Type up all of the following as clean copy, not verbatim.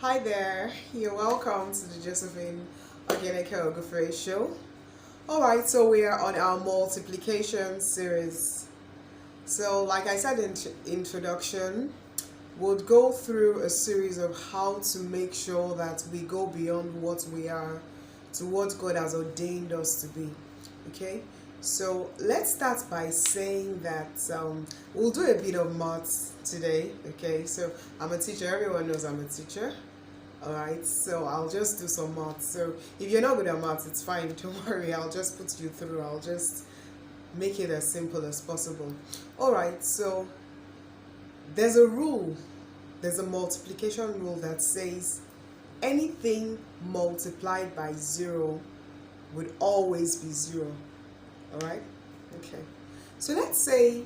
Hi there, you're welcome to the Josephine Organic Choreography Show. Alright, so we are on our multiplication series. So, like I said in introduction, we'll go through a series of how to make sure that we go beyond what we are to what God has ordained us to be. Okay, so let's start by saying that we'll do a bit of maths today. Okay, so I'm a teacher, everyone knows I'm a teacher. Alright, so I'll just do some maths. So if you're not good at maths, it's fine, don't worry, I'll just put you through. I'll just make it as simple as possible. Alright, so there's a rule, there's a multiplication rule that says anything multiplied by 0 would always be 0. Alright? Okay. So let's say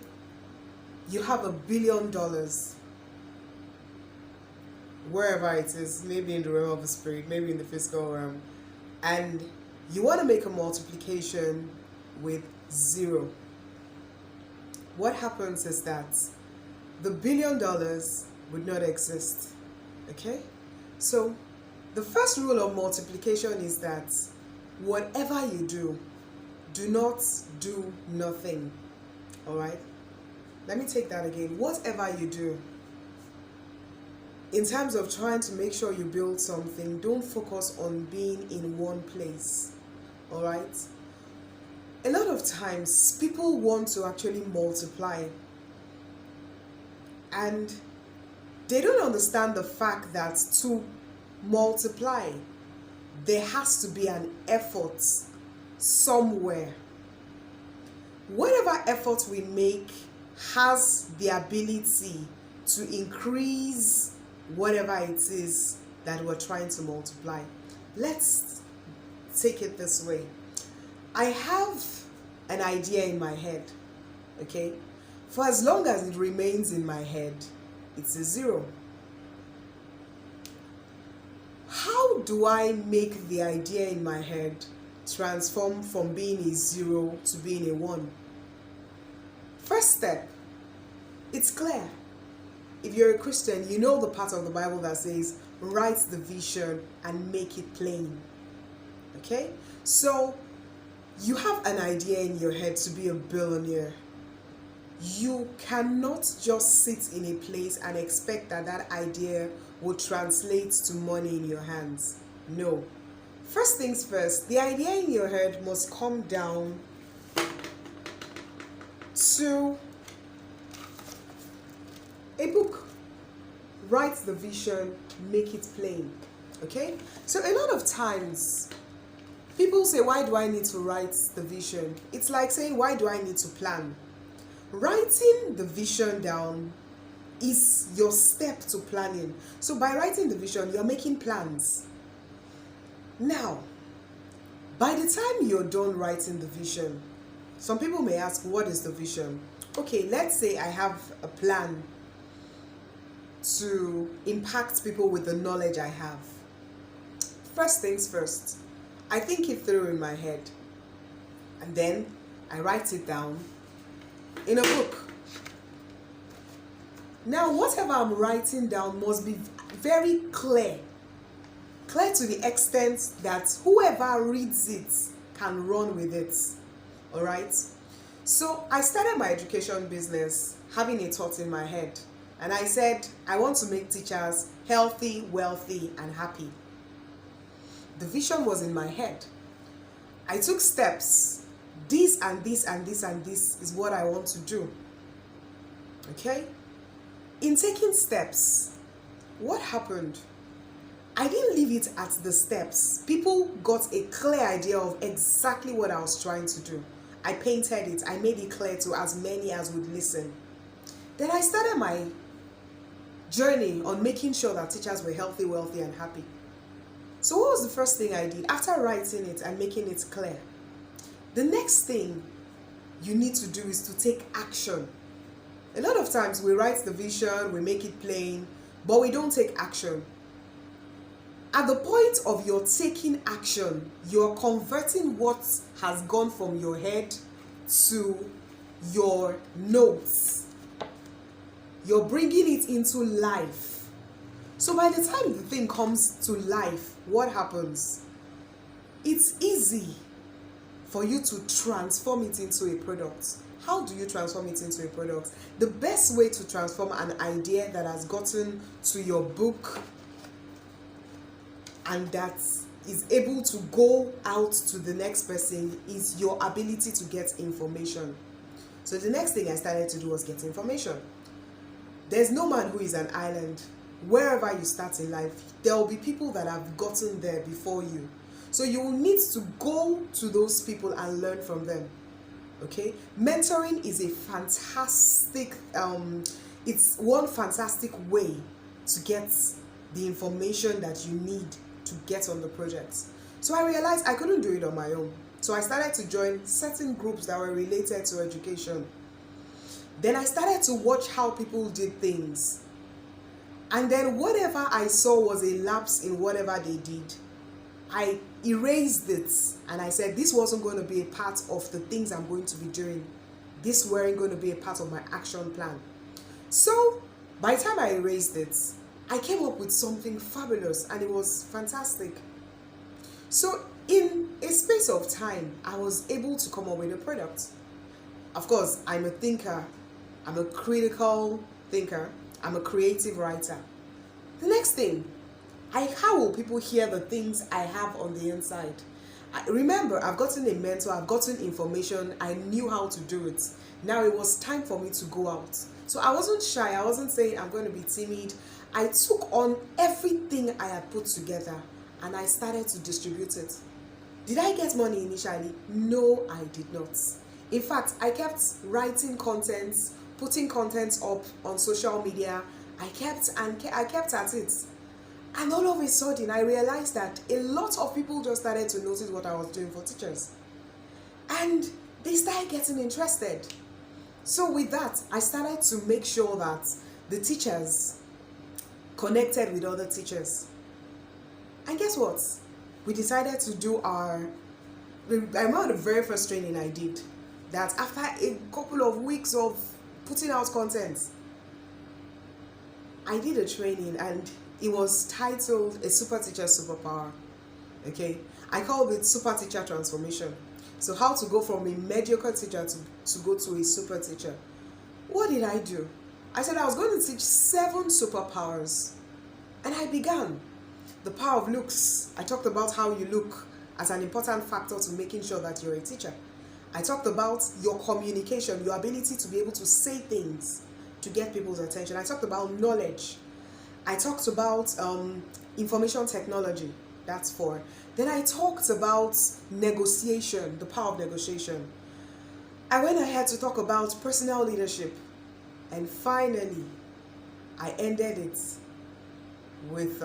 you have $1 billion, wherever it is, maybe in the realm of the spirit, maybe in the physical realm, and you want to make a multiplication with 0. What happens is that the $1 billion would not exist. Okay? So the first rule of multiplication is that whatever you do, do not do nothing. Alright? Let me take that again. Whatever you do, in terms of trying to make sure you build something, don't focus on being in one place. Alright? A lot of times, people want to actually multiply, and they don't understand the fact that to multiply, there has to be an effort somewhere. Whatever effort we make has the ability to increase whatever it is that we're trying to multiply. Let's take it this way. I have an idea in my head, okay? For as long as it remains in my head, it's a 0. How do I make the idea in my head transform from being a 0 to being a 1? First step, it's clear. If you're a Christian, you know the part of the Bible that says, write the vision and make it plain. Okay? So, you have an idea in your head to be a billionaire. You cannot just sit in a place and expect that that idea will translate to money in your hands. No. First things first, the idea in your head must come down to a book. Write the vision, make it plain. Okay? So a lot of times, people say, why do I need to write the vision? It's like saying, why do I need to plan? Writing the vision down is your step to planning. So by writing the vision, you're making plans. Now, by the time you're done writing the vision, some people may ask, what is the vision? Okay, let's say I have a plan to impact people with the knowledge I have. First things first, I think it through in my head, and then I write it down in a book. Now, whatever I'm writing down must be very clear to the extent that whoever reads it can run with it. All right? So I started my education business having a thought in my head, and I said, I want to make teachers healthy, wealthy, and happy. The vision was in my head. I took steps. This and this and this and this is what I want to do. Okay? In taking steps, what happened? I didn't leave it at the steps. People got a clear idea of exactly what I was trying to do. I painted it. I made it clear to as many as would listen. Then I started my journey on making sure that teachers were healthy, wealthy, and happy. So what was the first thing I did after writing it and making it clear? The next thing you need to do is to take action. A lot of times we write the vision, we make it plain, but we don't take action. At the point of your taking action, you're converting what has gone from your head to your notes. You're bringing it into life. So by the time the thing comes to life, what happens? It's easy for you to transform it into a product. How do you transform it into a product? The best way to transform an idea that has gotten to your book and that is able to go out to the next person is your ability to get information. So the next thing I started to do was get information. There's no man who is an island. Wherever you start in life, there will be people that have gotten there before you. So you will need to go to those people and learn from them. Okay? Mentoring is a fantastic, it's one fantastic way to get the information that you need to get on the project. So I realized I couldn't do it on my own. So I started to join certain groups that were related to education. Then I started to watch how people did things. And then whatever I saw was a lapse in whatever they did, I erased it and I said this wasn't going to be a part of the things I'm going to be doing. This weren't going to be a part of my action plan. So by the time I erased it, I came up with something fabulous and it was fantastic. So in a space of time, I was able to come up with a product. Of course, I'm a thinker. I'm a critical thinker. I'm a creative writer. The next thing, how will people hear the things I have on the inside? Remember, I've gotten a mentor, I've gotten information, I knew how to do it. Now it was time for me to go out. So I wasn't shy, I wasn't saying I'm going to be timid. I took on everything I had put together and I started to distribute it. Did I get money initially? No, I did not. In fact, I kept writing content, putting content up on social media. I kept at it. And all of a sudden, I realized that a lot of people just started to notice what I was doing for teachers. And they started getting interested. So with that, I started to make sure that the teachers connected with other teachers. And guess what? We decided to do I remember the very first training I did, that after a couple of weeks of putting out content, I did a training and it was titled A Super Teacher Superpower. Okay, I called it Super Teacher Transformation. So how to go from a mediocre teacher to go to a super teacher. What did I do? I said I was going to teach 7 superpowers. And I began. The power of looks. I talked about how you look as an important factor to making sure that you're a teacher. I talked about your communication, your ability to be able to say things to get people's attention. I talked about knowledge. I talked about information technology. That's 4. Then I talked about negotiation, the power of negotiation. I went ahead to talk about personal leadership. And finally, I ended it with,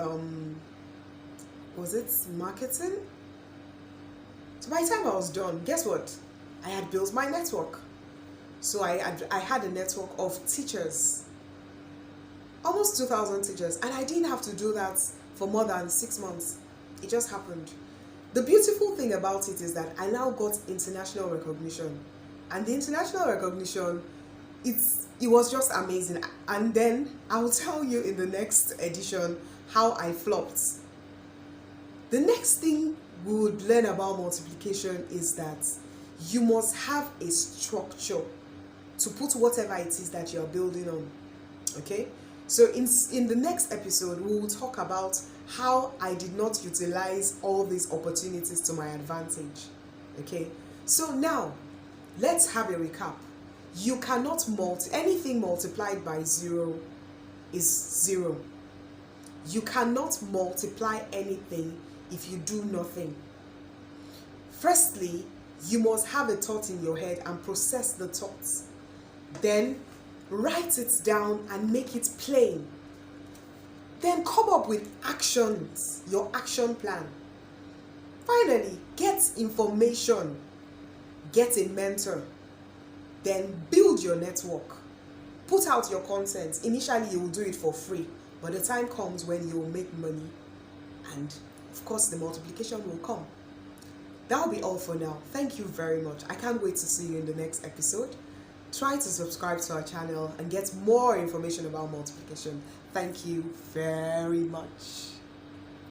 was it marketing? So by the time I was done, guess what? I had built my network. So I had a network of teachers. Almost 2,000 teachers. And I didn't have to do that for more than 6 months. It just happened. The beautiful thing about it is that I now got international recognition. And the international recognition, it was just amazing. And then I will tell you in the next edition how I flopped. The next thing we would learn about multiplication is that you must have a structure to put whatever it is that you're building on. Okay? So in the next episode, we will talk about how I did not utilize all these opportunities to my advantage. Okay? So now, let's have a recap. You cannot anything multiplied by 0 is 0. You cannot multiply anything if you do nothing. Firstly, you must have a thought in your head and process the thoughts. Then write it down and make it plain. Then come up with actions, your action plan. Finally, get information. Get a mentor. Then build your network. Put out your content. Initially, you will do it for free. But the time comes when you will make money. And of course, the multiplication will come. That will be all for now. Thank you very much. I can't wait to see you in the next episode. try to subscribe to our channel and get more information about multiplication. Thank you very much.